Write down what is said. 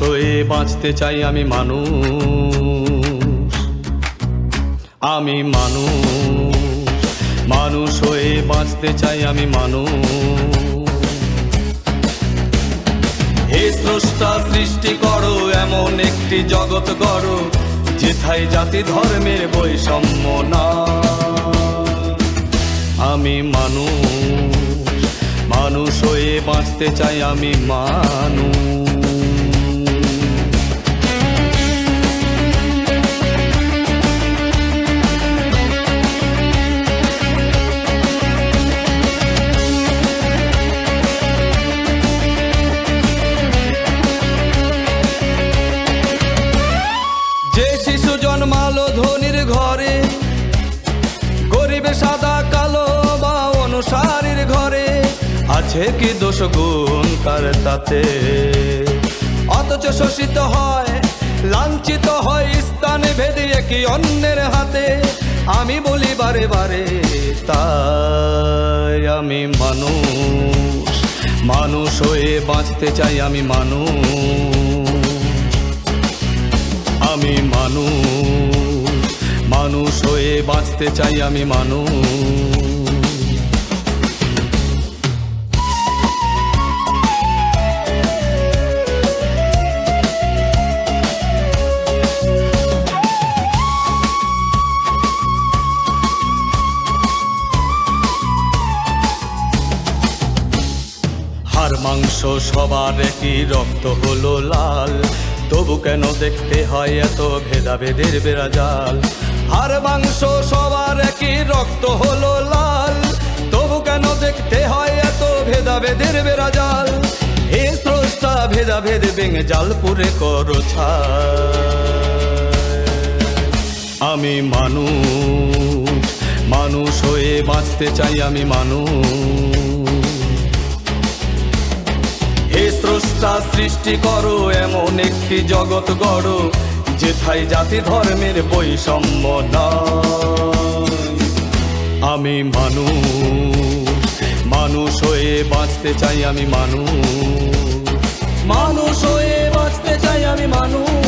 হয়ে বাঁচতে চাই আমি মানুষ, আমি মানুষ হয়ে বাঁচতে চাই আমি মানুষ। হে স্রষ্টা সৃষ্টি করো এমন একটি জগৎ গড়ো, যেথায় জাতি ধর্মের বৈষম্য না। আমি মানুষ হয়ে বাঁচতে চাই আমি মানুষ। যে শিশু জন্মালো ধনির ঘরে, গরিবে সাদা কালো বা অনুসারীর ঘরে, আছে কি দোষ গুণ তার তাতে? অথচ শোষিত হয়, লাঞ্ছিত হয় স্থানে ভেদে কি অন্যের হাতে। আমি বলি বারে বারে তাই আমি মানুষ হয়ে বাঁচতে চাই আমি আমি মানুষ হয়ে বাঁচতে চাই আমি মানুষ। হাড় মাংস সবার একই, রক্ত হলো লাল, তবু কেন দেখতে হয় এত ভেদাভেদের বেড়াজাল? হাড় মাংস সবার একই, রক্ত হলো লাল, তবু কেন দেখতে হয় এত ভেদাভেদের বেড়াজাল? হে স্রষ্টা ভেদাভেদ ভেঙে জাল পুরে করো ছাই। আমি মানুষ হয়ে বাঁচতে চাই আমি মানুষ। হে স্রষ্টা সৃষ্টি করো এমন একটি জগৎ গড়ো, যেথায় জাতি ধর্মের বৈষম্য নাই। আমি মানুষ হয়ে বাঁচতে চাই আমি মানুষ হয়ে বাঁচতে চাই আমি মানুষ।